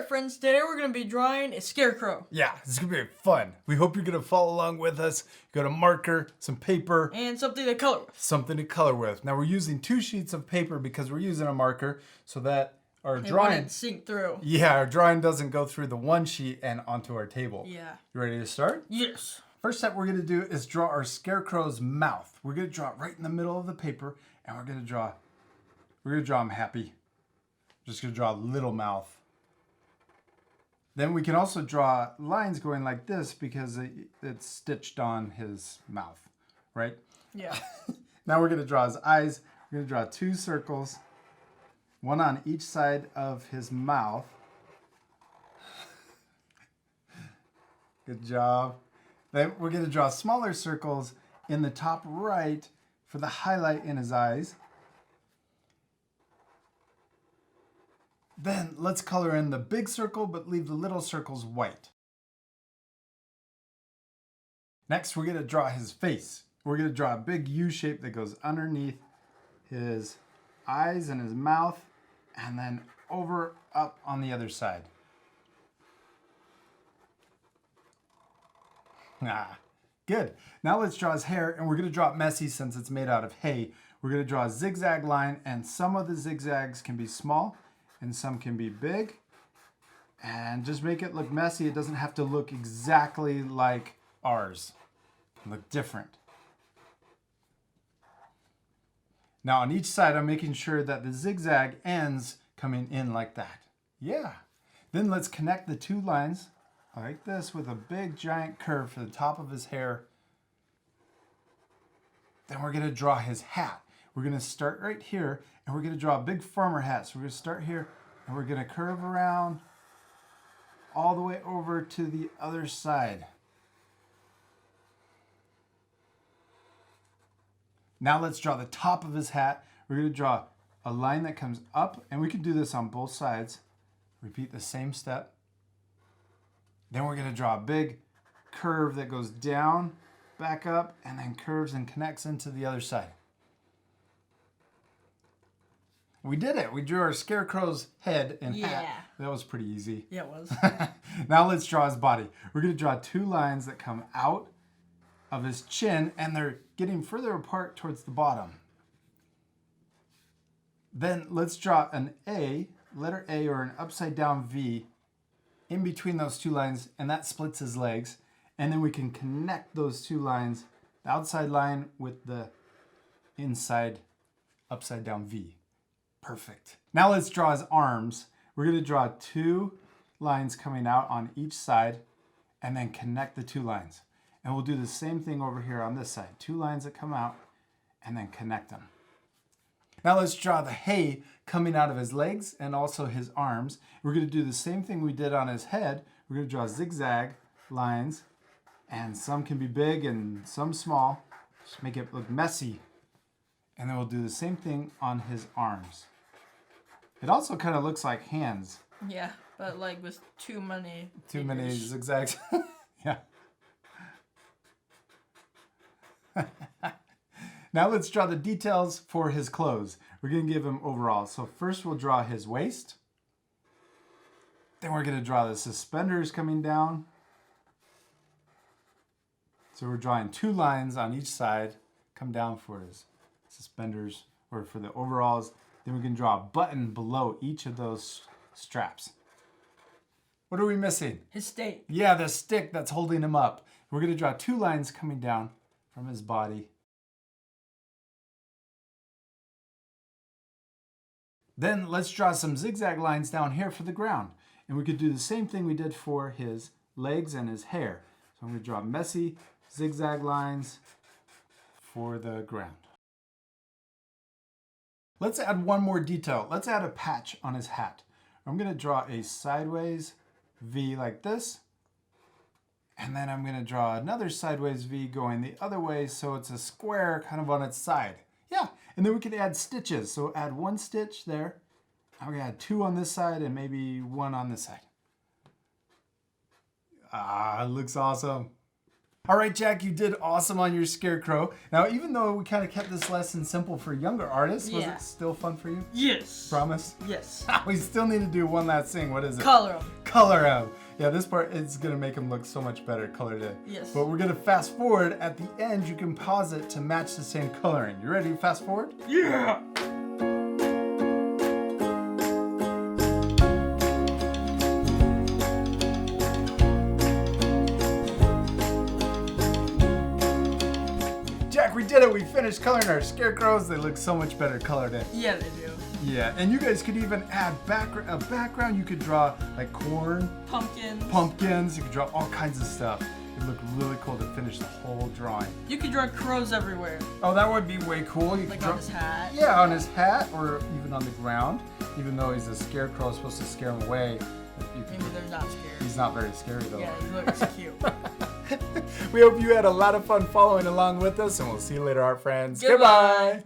Alright friends, today we're going to be drawing a scarecrow. Yeah, it's going to be fun. We hope you're going to follow along with us. You got a marker, some paper. And something to color with. Something to color with. Now we're using 2 sheets of paper because we're using a marker so that our drawing wouldn't sink through. Yeah, our drawing doesn't go through the one sheet and onto our table. Yeah. You ready to start? Yes. First step we're going to do is draw our scarecrow's mouth. We're going to draw it right in the middle of the paper and we're going to draw him happy. Just going to draw a little mouth. Then we can also draw lines going like this because it's stitched on his mouth, right? Yeah. Now we're going to draw his eyes. We're going to draw 2 circles, one on each side of his mouth. Good job. Then we're going to draw smaller circles in the top right for the highlight in his eyes. Then let's color in the big circle, but leave the little circles white. Next, we're going to draw his face. We're going to draw a big U shape that goes underneath his eyes and his mouth, and then over up on the other side. Good. Now let's draw his hair, and we're going to draw it messy since it's made out of hay. We're going to draw a zigzag line, and some of the zigzags can be small, and some can be big, and just make it look messy. It doesn't have to look exactly like ours. It can look different. Now on each side, I'm making sure that the zigzag ends coming in like that. Yeah. Then let's connect the 2 lines like this with a big giant curve for the top of his hair. Then we're going to draw his hat. We're going to start right here, and we're going to draw a big farmer hat. So we're going to start here, and we're going to curve around all the way over to the other side. Now let's draw the top of his hat. We're going to draw a line that comes up, and we can do this on both sides. Repeat the same step. Then we're going to draw a big curve that goes down, back up, and then curves and connects into the other side. We did it. We drew our scarecrow's head and hat. That was pretty easy. Yeah, it was. Now let's draw his body. We're going to draw 2 lines that come out of his chin, and they're getting further apart towards the bottom. Then let's draw an A, letter A, or an upside down V in between those 2 lines, and that splits his legs. And then we can connect those 2 lines, the outside line with the inside upside down V. Perfect. Now let's draw his arms. We're going to draw 2 lines coming out on each side and then connect the 2 lines. And we'll do the same thing over here on this side. 2 lines that come out and then connect them. Now let's draw the hay coming out of his legs and also his arms. We're going to do the same thing we did on his head. We're going to draw zigzag lines, and some can be big and some small. Just make it look messy. And then we'll do the same thing on his arms. It also kind of looks like hands. Yeah, but like with too many zigzags. Yeah. Now let's draw the details for his clothes. We're going to give him overalls. So first we'll draw his waist. Then we're going to draw the suspenders coming down. So we're drawing 2 lines on each side, come down for his suspenders or for the overalls. Then we can draw a button below each of those straps. What are we missing? His stick. Yeah, the stick that's holding him up. We're going to draw 2 lines coming down from his body. Then let's draw some zigzag lines down here for the ground. And we could do the same thing we did for his legs and his hair. So I'm going to draw messy zigzag lines for the ground. Let's add one more detail. Let's add a patch on his hat. I'm going to draw a sideways V like this. And then I'm going to draw another sideways V going the other way so it's a square kind of on its side. Yeah, and then we can add stitches. So add 1 stitch there. I'm going to add 2 on this side and maybe 1 on this side. It looks awesome. All right, Jack, you did awesome on your Scarecrow. Now, even though we kind of kept this lesson simple for younger artists, was Yeah. it still fun for you? Yes. Promise? Yes. We still need to do one last thing. What is it? Color 'em. Color him. Yeah, this part is going to make him look so much better colored in. Yes. But we're going to fast forward. At the end, you can pause it to match the same coloring. You ready to fast forward? Yeah. Jack, we did it. We finished coloring our Scarecrows. They look so much better colored in. Yeah, they do. Yeah, and you guys could even add a background. You could draw like corn, Pumpkins. pumpkins. You could draw all kinds of stuff. It looked really cool to finish the whole drawing. You could draw crows everywhere. Oh, that would be way cool. You Like could draw, on his hat. yeah, on his hat or even on the ground. Even though he's a scarecrow, it's supposed to scare him away. Maybe they're not scared. He's not very scary though. Yeah, he looks cute. We hope you had a lot of fun following along with us, and we'll see you later, art friends. Goodbye. Goodbye.